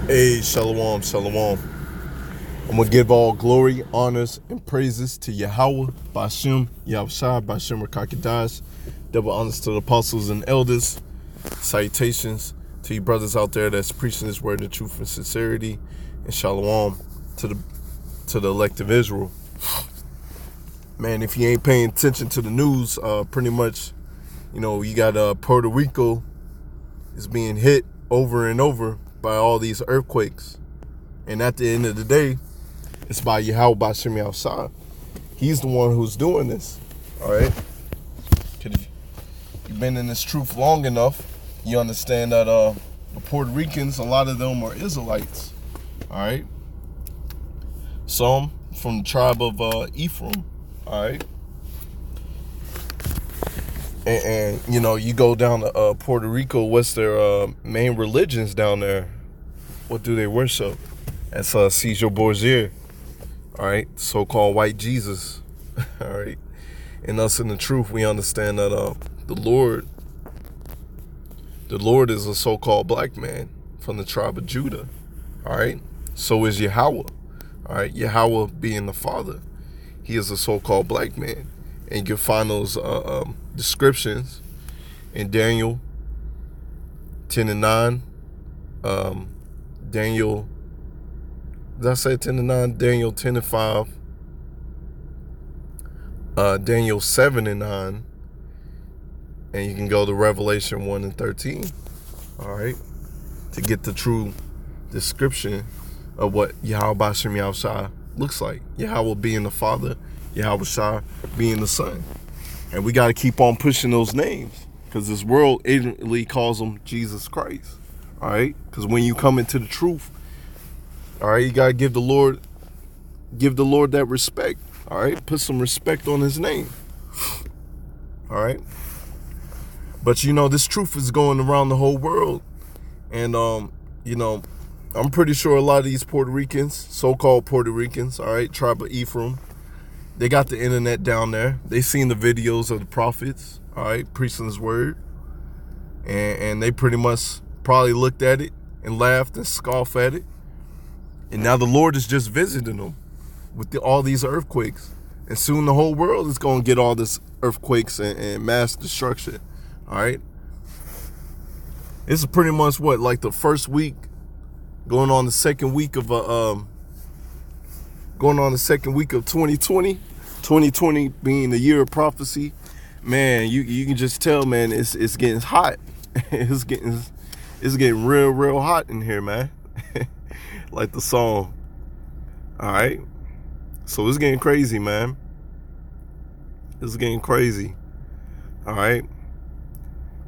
Hey, shalom, shalom. I'm going to give all glory, honors, and praises to Yahweh, Bashem, Yahushua, Bashem Rakakadash. Double honors to the apostles and elders. Salutations to you brothers out there that's preaching this word in truth and sincerity. And shalom to the elect of Israel. Man, if you ain't paying attention to the news, pretty much, you got Puerto Rico is being hit over and over by all these earthquakes. And at the end of the day, it's by Yahweh Bashem Yahushua. He's the one who's doing this. All right? If you've been in this truth long enough, you understand that the Puerto Ricans, a lot of them are Israelites. All right? Some from the tribe of Ephraim. All right? And you go down to Puerto Rico, what's their main religions down there? What do they worship? That's Caesar Borgia, all right? So-called white Jesus, all right? And us in the truth, we understand that the Lord is a so-called black man from the tribe of Judah, all right? So is Yahweh, all right? Yahweh being the Father, he is a so-called black man. And you can find those descriptions in Daniel 10 and 9, Daniel, did I say 10 and 9? Daniel 10 and 5, Daniel 7 and 9, and you can go to Revelation 1 and 13, all right, to get the true description of what Yahweh Bashem Yahushua looks like. Yahweh being the Father, Yahweh Shai being the Son. And we got to keep on pushing those names, because this world ignorantly calls them Jesus Christ. All right? Because when you come into the truth, all right, you got to give the Lord that respect. All right? Put some respect on his name. All right? But this truth is going around the whole world. And I'm pretty sure a lot of these Puerto Ricans, so-called Puerto Ricans, all right, tribe of Ephraim, they got the internet down there. They seen the videos of the prophets, all right, preaching his word. And they pretty much probably looked at it and laughed and scoffed at it. And now the Lord is just visiting them with all these earthquakes. And soon the whole world is going to get all this earthquakes and mass destruction, all right? This is pretty much what, like the first week, going on the second week of 2020. 2020 being the year of prophecy. Man, you can just tell, man, it's getting hot. it's getting real hot in here, man. Like the song. All right. So it's getting crazy, man. It's getting crazy. All right.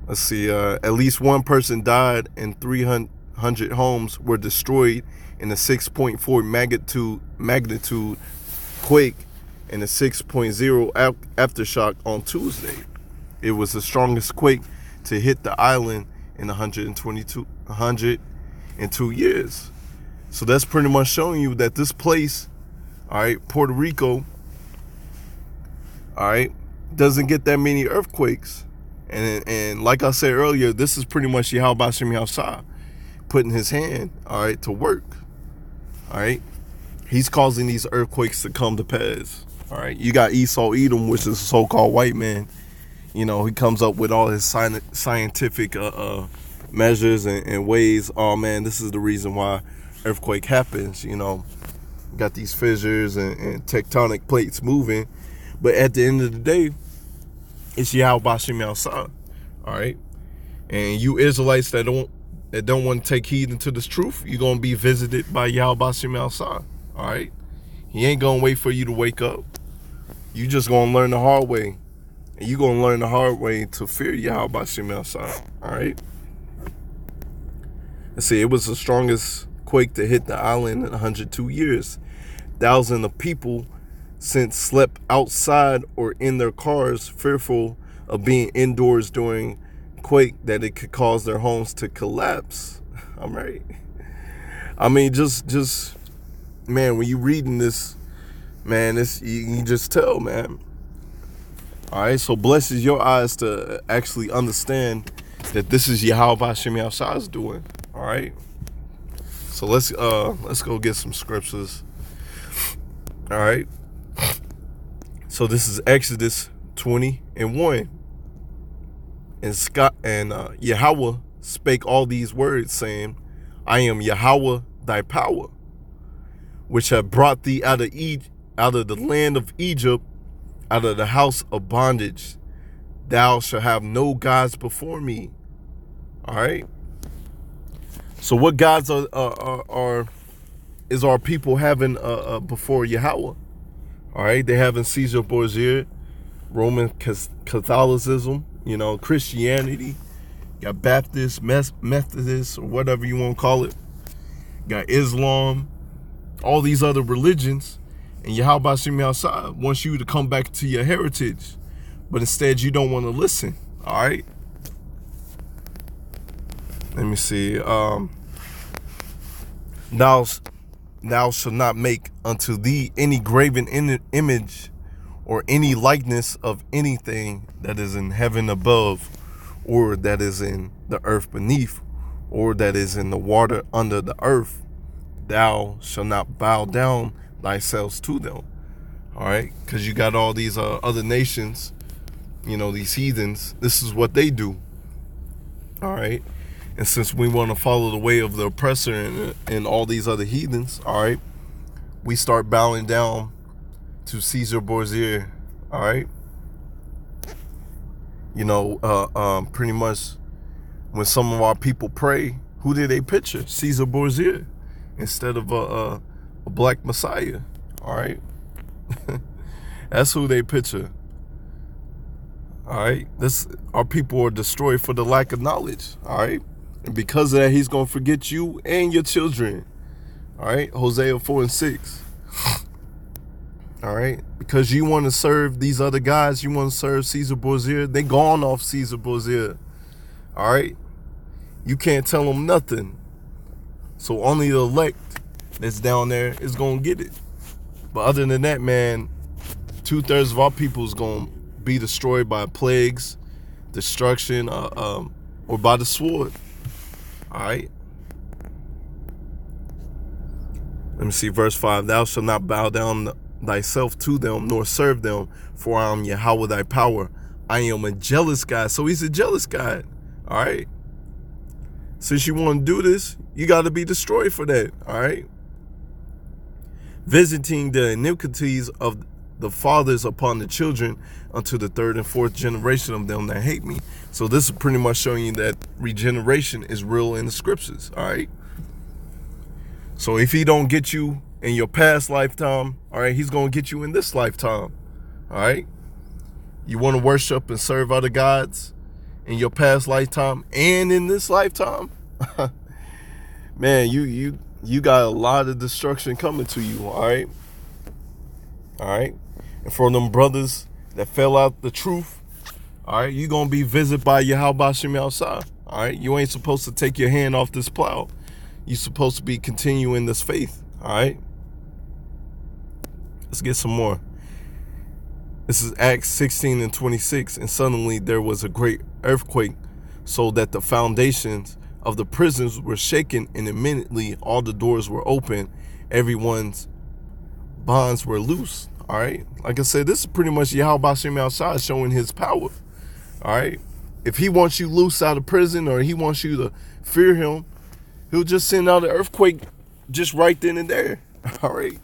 Let's see. At least one person died and 300 homes were destroyed in a 6.4 magnitude quake and a 6.0 aftershock on Tuesday. It was the strongest quake to hit the island in 102 years. So that's pretty much showing you that this place, all right, Puerto Rico, all right, doesn't get that many earthquakes. And like I said earlier, this is pretty much Yahweh Bashem Yahushua putting his hand, all right, to work. All right. He's causing these earthquakes to come to pass. All right. You got Esau Edom, which is a so-called white man. He comes up with all his scientific measures and ways. Oh, man, this is the reason why earthquake happens. Got these fissures and tectonic plates moving. But at the end of the day, it's Yahweh Bashem Yahushua. All right. And you Israelites that don't want to take heed into this truth, you're going to be visited by Yahweh Bashem Yahushua. All right? He ain't going to wait for you to wake up. You just going to learn the hard way. And you're going to learn the hard way to fear Yahweh Bashem Yahushua. All right? Let's see, it was the strongest quake to hit the island in 102 years. Thousands of people since slept outside or in their cars, fearful of being indoors during quake that it could cause their homes to collapse. I'm right. I mean, just man, when you reading this, man, you can just tell, man. All right, so blesses your eyes to actually understand that this is Yahweh Bashem Yahushua's doing. All right. So let's go get some scriptures. All right. So this is Exodus 20:1. And Yahweh spake all these words, saying, I am Yahweh thy power, which have brought thee out of the land of Egypt, out of the house of bondage. Thou shalt have no gods before me. All right. So what gods is our people having before Yahweh? All right, they having Caesar Borgia, Roman Catholicism, Christianity, got Baptist, Methodist, or whatever you want to call it, got Islam, all these other religions, and Yahweh Shem outside wants you to come back to your heritage, but instead you don't want to listen. All right. Let me see. Thou shalt not make unto thee any graven image or any likeness of anything that is in heaven above, or that is in the earth beneath, or that is in the water under the earth. Thou shalt not bow down thyself to them. All right, because you got all these other nations, these heathens. This is what they do. All right. And since we want to follow the way of the oppressor and all these other heathens, all right, we start bowing down to Caesar Borgia, all right? Pretty much when some of our people pray, who did they picture? Caesar Borgia instead of a black Messiah, all right? That's who they picture. All right, our people are destroyed for the lack of knowledge, all right? And because of that, he's going to forget you and your children. All right. Hosea 4:6. All right. Because you want to serve these other guys. You want to serve Caesar Borgia. They gone off Caesar Borgia. All right. You can't tell them nothing. So only the elect that's down there is going to get it. But other than that, man, 2/3 of our people is going to be destroyed by plagues, destruction, or by the sword. All right. Let me see verse 5. Thou shalt not bow down thyself to them, nor serve them, for I am Yahweh thy power. I am a jealous God. So he's a jealous God. All right. Since you want to do this, you got to be destroyed for that. All right. Visiting the iniquities of the fathers upon the children unto the 3rd and 4th generation of them that hate me. So this is pretty much showing you that regeneration is real in the scriptures. All right. So if he don't get you in your past lifetime, all right, he's going to get you in this lifetime. All right. You want to worship and serve other gods in your past lifetime and in this lifetime? Man, you got a lot of destruction coming to you. All right. All right. And for them brothers that fell out the truth, all right, you're going to be visited by Yahweh Shem outside. All right. You ain't supposed to take your hand off this plow. You're supposed to be continuing this faith. All right. Let's get some more. This is Acts 16:26. And suddenly there was a great earthquake, so that the foundations of the prisons were shaken, and immediately all the doors were open. Everyone's bonds were loose. All right. Like I said, this is pretty much Yahweh Shem outside showing his power. All right. If he wants you loose out of prison, or he wants you to fear him, he'll just send out an earthquake just right then and there. All right.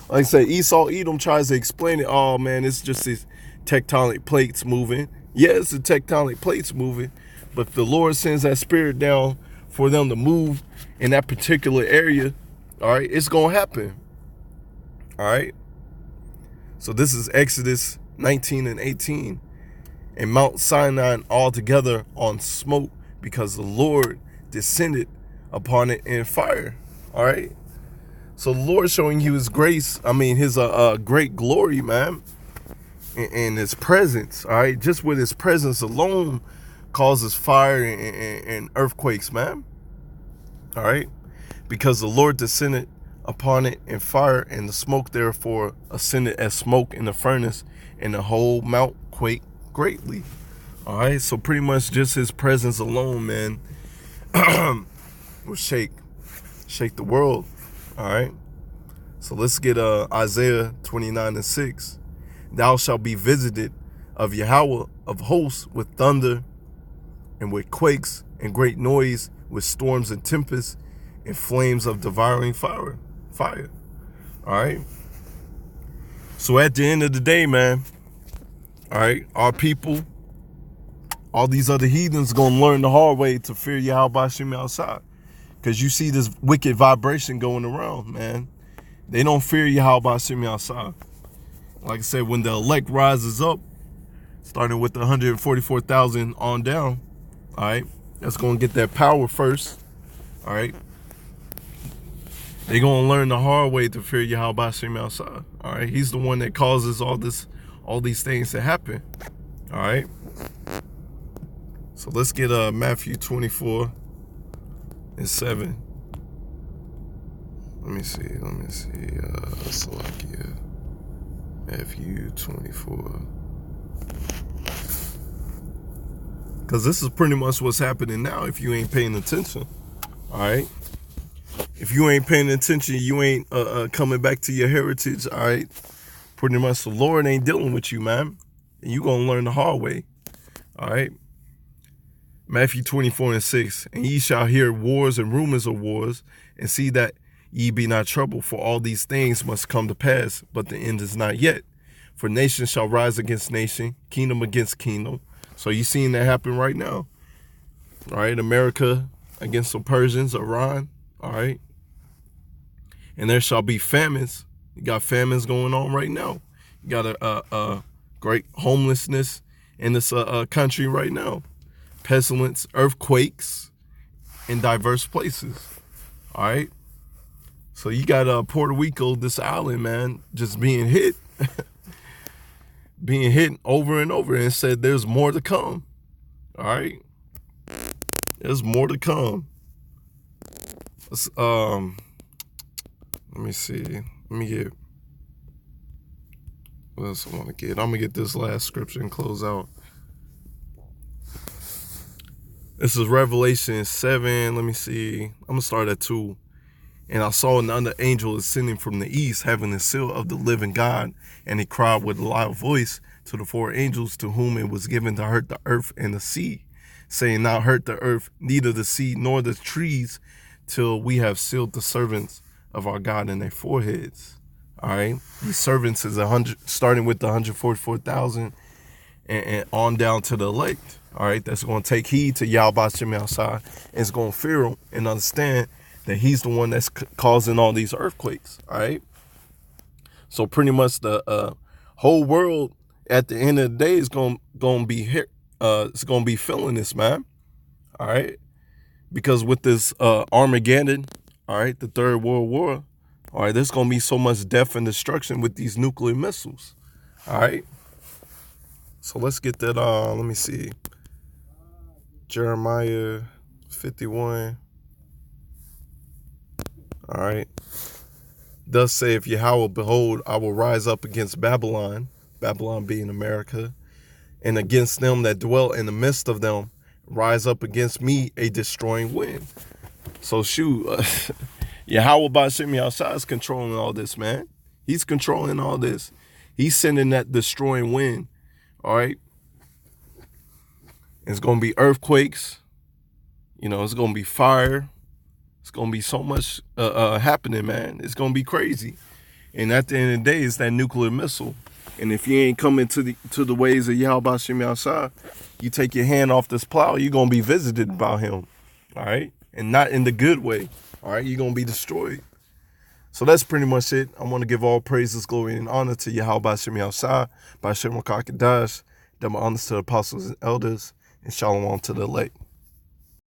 Like I said, Esau Edom tries to explain it. Oh, man, it's just these tectonic plates moving. Yeah, it's the tectonic plates moving. But if the Lord sends that spirit down for them to move in that particular area, all right, it's going to happen. All right. So this is Exodus 19:18. And Mount Sinai altogether on smoke, because the Lord descended upon it in fire. All right. So the Lord showing you his grace, his great glory, man, and his presence. All right. Just with his presence alone causes fire and earthquakes, man. All right. Because the Lord descended upon it in fire, and the smoke therefore ascended as smoke in the furnace, and the whole mount quaked greatly. All right. So pretty much just his presence alone, man, will shake. shake the world. All right. So let's get Isaiah 29:6. Thou shalt be visited of Yahweh of hosts with thunder and with quakes and great noise, with storms and tempests and flames of devouring fire. All right. So at the end of the day, man, all right, our people, all these other heathens gonna learn the hard way to fear Yahweh Hashem outside. Because you see this wicked vibration going around, man. They don't fear Yahweh Hashem outside. Like I said, when the elect rises up, starting with the 144,000 on down, all right, that's going to get that power first, all right. They're going to learn the hard way to fear Yahweh Hashem outside, all right. He's the one that causes all these things to happen, all right. So let's get Matthew 24:7. Let me see. Salakia. Matthew 24. Because this is pretty much what's happening now if you ain't paying attention. All right. If you ain't paying attention, you ain't coming back to your heritage. All right. Pretty much the Lord ain't dealing with you, man. And you going to learn the hard way. All right. Matthew 24:6. And ye shall hear wars and rumors of wars, and see that ye be not troubled, for all these things must come to pass, but the end is not yet. For nation shall rise against nation, kingdom against kingdom. So you seeing that happen right now. All right, America against the Persians, Iran. All right. And there shall be famines. You got famines going on right now. You got a great homelessness in this country right now. Pestilence, earthquakes in diverse places. All right. So you got Puerto Rico, this island, man, just being hit. Being hit over and over, and said there's more to come. All right. There's more to come. Let's, let me see. Let me get, what else I want to get? I'm going to get this last scripture and close out. This is Revelation 7. Let me see. I'm going to start at 2. And I saw another angel ascending from the east, having the seal of the living God. And he cried with a loud voice to the 4 angels to whom it was given to hurt the earth and the sea, saying, not hurt the earth, neither the sea, nor the trees, till we have sealed the servants of our God in their foreheads. All right. These servants is 100, starting with the 144,000 and on down to the elect. All right. That's going to take heed to Yahweh Hashem outside, and it's going to fear him and understand that he's the one that's causing all these earthquakes. All right. So pretty much the whole world at the end of the day is going to be here. It's going to be feeling this, man. All right. Because with this Armageddon, all right, the Third World War, all right, there's going to be so much death and destruction with these nuclear missiles. All right. So let's get that. Let me see. Jeremiah 51. All right. Thus saith Yahweh, behold, I will rise up against Babylon, Babylon being America, and against them that dwell in the midst of them, rise up against me a destroying wind. So shoot, Yahweh Ba'Shem Yahshua is controlling all this, man. He's controlling all this. He's sending that destroying wind. All right. It's going to be earthquakes. You know, it's going to be fire. It's going to be so much happening, man. It's going to be crazy. And at the end of the day, it's that nuclear missile. And if you ain't coming to the ways of Yahweh Ba'Shem Yahshua, you take your hand off this plow, you're going to be visited by him. All right. And not in the good way. All right. You're going to be destroyed. So that's pretty much it. I want to give all praises, glory, and honor to Yahweh Ba'Shem Yahshua, Ba'Shem Rakakadash, double honors to the apostles and elders, and shalom to the elect.